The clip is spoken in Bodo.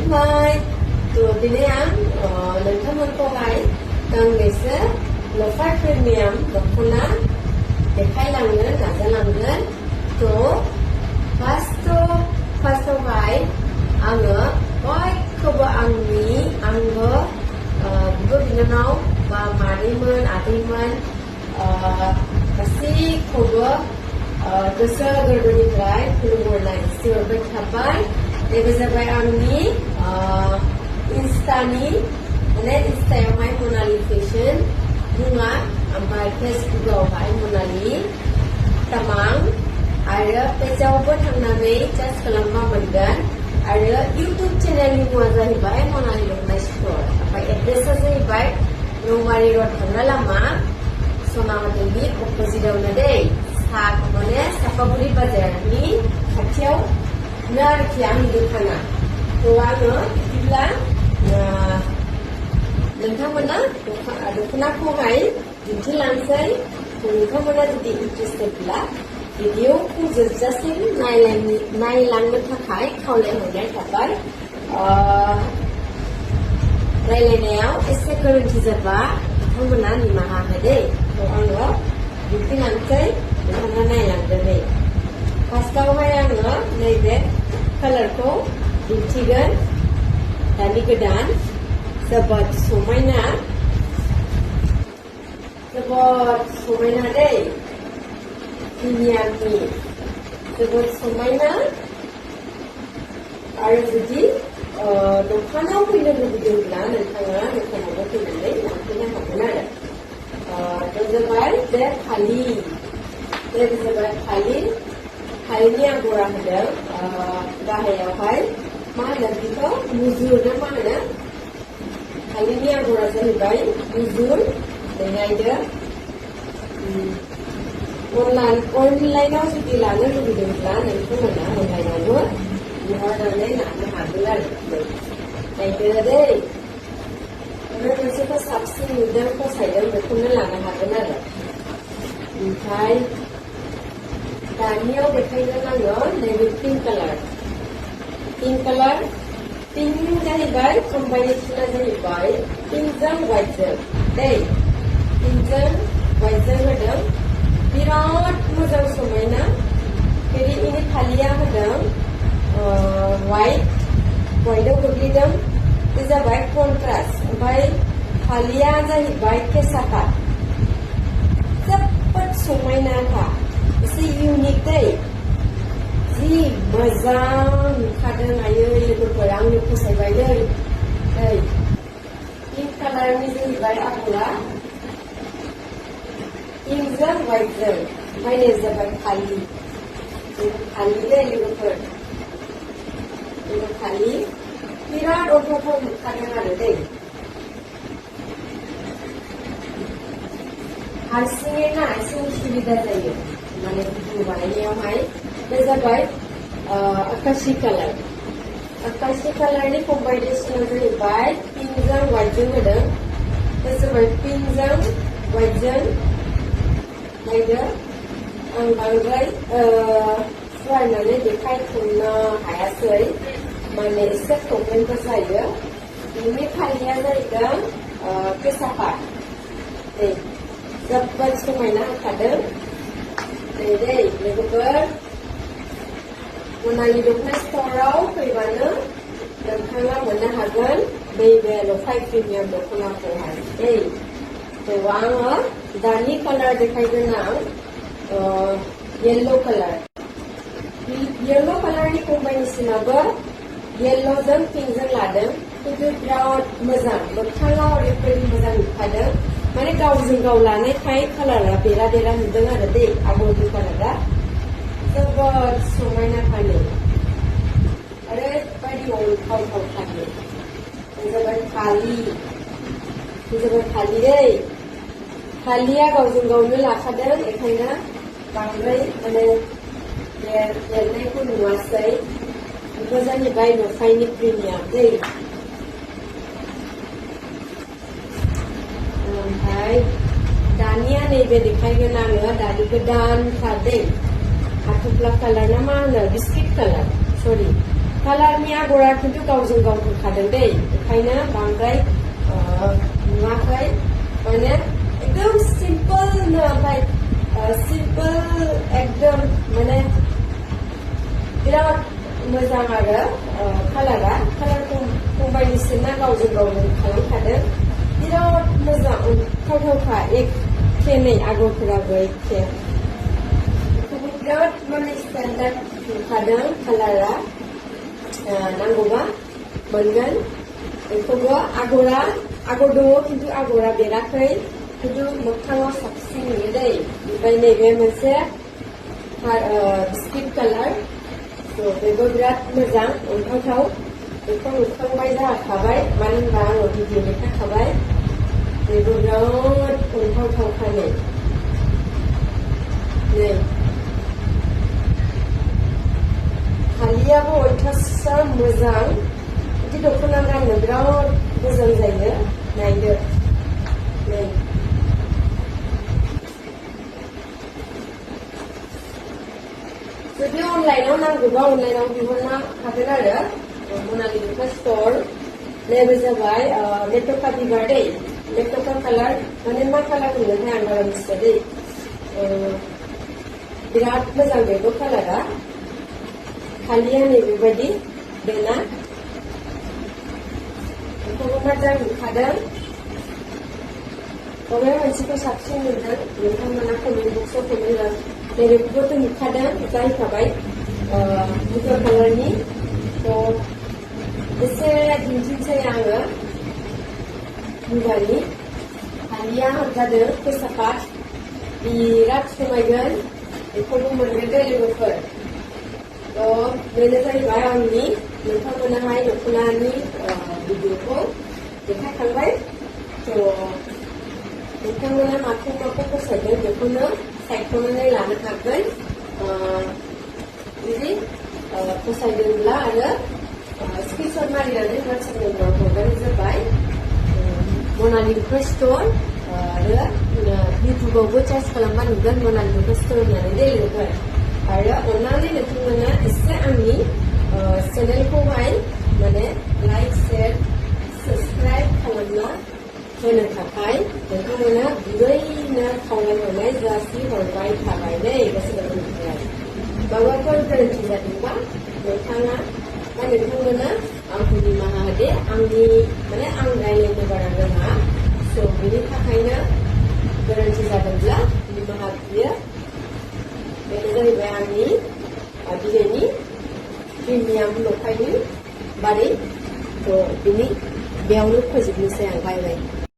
खुलुमबाय दिनै आं नोंथांमोनखौहाय गांनैसो लफाय प्रिमियाम दख'ना देखायलांनो नाजालांगोन फार्स्टआवहाय आङो बयखौबो आंनि आंगो बिब' बिनानाव बा मादैमोन आदैमोन गासैखौबो गोसो गोरबोनिफ्राय खुलुमहरनाय जासिहरबाय थाबाय। बेबो जाबाय आंनि इन्स्टायावहाय मनालि फेशन मुङा, ओमफ्राय फेसबुकआवहाय मनालि तामां आरो पेजावबो थांनानै सार्च खालामबा मोनगोन। आरो इउटुब चेनेलनि मुङा जाहैबाय मनालि दख'ना स्ट'र, ओमफ्राय एड्रेसा जाहैबाय नौमारि रड थांग्रा लामा सना हटेलनि अपोजिटआवनो दै माने सापागुरि बाजारनि खाथियावनो आरोखि आंनि दखाना। आङो बिदिब्ला नोंथांमोना दख'नाखौहाय दिन्थिलांसै। नोंथांमोना जुदि इन्टारेस्टेडब्ला भिडिअखौ जोबजासिम नायलांनो थाखाय खावलायहरनाय थाबाय। रायलायनायाव एसे गोरोन्थि जाबा नोंथांमोना निमाहा हो दै। आङो दिन्थिलांसै, नोंथाङा नायलांदो दै। फार्स्टआवहाय आङो नैबे कालारखौ दिन्थिगोन। दानि गोदान जोबोद समायना दै, प्रिमियामनि जोबोद समायना। आरो जुदि दखानाव फैनो लुबैदोंब्ला नोंथाङा दखानावबो फैनानै लांफैनो हागोन आरो। जाबाय बे फालिनि आगरा होदों गाहायावहाय मा होनो बेखौ मुजुर ना मा होनो, फालिनि आगरा जाहैबाय मुजुर। नायदो अनलाइनाव जुदि लानो लुबैदोंब्ला नोंथांमोना अनलाइनावबो बिहरनानै लानो हागोन आरो। नायदो दै, मोनसेखौ साबसिन नुदों फसायदों बेखौनो लानो हागोन आरो। ओमफ्राय दानियाव देखायगोन आङो नैबे पिंक कालार पिंक जाहैबाय कम्बाइनेसना जाहैबाय पिंकजों वाइटजों दै। पिंकजों वाइटजों होदों, बिराद मोजां समायना। इनि फालिया होदों वाइटआव गोग्लैदों, बे जाबाय कन्ट्रास्ट। ओमफ्राय फालिया जाहैबाय केसापात, जोबोद समायनाखा, एसे इउनिक दै। जि मोजां नुखादों आयै लोगोफोर, आंनो फसायबाय दै। पिंक कालारनि जाहैबाय आगरा, पिंकजों वाइटजों। ओमफ्राय नै जाबाय फालि दै लोगोफोर, फालि बिराद अर्थ'फोर नुखादों आरो दै। हारसिङै ना एसे उसुबिदा जायो माने भिडिअ बानायनायावहाय। बे जाबाय आकाशि कालारनि कम्बाइनेसना जाहैबाय पिंकजों वाइटजों होदों। बे जाबाय पिंकजों वाइटजों। नायदो, आं बांद्राय फुवारनानै देखायथ'नो हायासै, माने एसे प्रब्लेमफोर जायो। बिनि फालिया जाहैदों केसापात दै, जोबोद समायना होखादों दै लोगोफोर। मनालि दख'ना स्ट'राव फैबानो नोंथाङा मोननो हागोन नैबे लफाय प्रिमियाम दख'नाखौहाय दै। आङो दानि कालार देखायगोन आं येल्ल' कालारनि कम्बाइनेसनाबो येल्ल'जों पिंकजों लादों, खिन्थु बिराद मोजां। मोगथाङाव ओरैबायदि मोजां नुखादों, माने गावजों गाव लानायखाय कालारा बेरा नुदों आरो दै। आगरनि कालारा जोबोद समायना फानो, ओरैबायदि अनथाव फानो। बे जाबाय फालि दै। फालिया गावजों गावनो लाखादों, बेखायनो बांद्राय माने देरनायखौ नुवासै। बेखौ जाहैबाय लफायनि प्रिमियाम दै। ओमफ्राय दानिया नैबे देखायगोन आङो दानि गोदानथार दै, हाथफ्ला कालार ना मा होनो, बिस्किट कालार, सरि कालारनि आगरा खिन्थु गावजों गाव होखादों दै बेखायनो बांद्राय नुवाखै माने एकदम सिम्पोलनो ओमफ्राय सिम्पोल एकदम माने बिराद मोजां आरो कालारा कम्बाइनेसना गावजों गावनो खालामखादों बिराद मोजां थावथावखा एखे नै आगरफोराबो एखे बेखौबो बिराद माने स्टेन्डार्ड नुखादों कालारा नांगौबा मोनगोन बेखौबो आगर दङ खिन्थु आगरा बेराखै खिन्थु मोखाङाव साबसिन नुयो दै ओमफ्राय नैबे मोनसे बिस्किट कालार बेबो बिराद मोजां अनथावथाव बेखौ नुखांबाय जाखाबाय मानो होनबा आङो भिडिअ देखायखाबाय बेबो बिराद अनथावथावखा नै फालियाबो अयथासार मोजां बिदि दख'ना गाननो बिराद मोजां जायो नायदो नै जुदि अनलाइनाव नांगौबा अनलाइनाव बिहरनो हागोन आरो मनालि दख'ना स्ट'र नैबे जाबाय मेटका बिबार दै मेटका कालार माने मा कालार होनोथाय आं बारा मिथिया दै बिराद मोजां बेबो कालारा फालिया नै बेबायदि बेना बेखौबो मोजां नुखादों बबे मोनसेखौ साबसिन मोनदों नोंथांमोना कमेन्ट बक्सआव कमेन्ट नैबेखौबोथ' नुखादों जाहैखाबाय गुफुर कालारनि एसे दिन्थिनोसै आङो मुगानि फालिया जादों केसापात बिराद समायगोन बेखौबो मोनगोन दै लोगोफोर बेनो जाहैबाय आंनि नोंथांमोनाहाय दख'नानि भिडिअखौ देखायखांबाय नोंथांमोना माखौ फसायदों बेखौनो सायख'नानै लानो हागोन जुदि फसायदोंब्ला आरो स्क्रिनशट मारिनानै वाट्सएप नम्बराव हरबानो जाबाय मनालि दख'ना स्ट'र आरो इउटुबावबो सार्च खालामबा नुगोन मनालि दख'ना स्ट'र होननानै दै लोगोफोर आरो अन्नानै नोंथांमोना एसे आंनि चेनेलखौहाय माने लाइक शेयार साबस्क्राइब खालामना होनो थाखाय नोंथांमोना गुरैनो खावलायहरनाय जासिहरबाय थाबाय दै गोसोनिफ्राय माबाफोर गोरोन्थि जादोंबा नोंथांमोना आंखौ निमाहा होदो आंनि माने आं रायज्लायनो बारा रोङा बेनि थाखायनो गोरोन्थि जादोंब्ला निमाहा बियो बेनो जाहैबाय आंनि दिनैनि प्रिमियाम लफायनि बारै बेयावनो फोजोबनोसै आं बाय बाय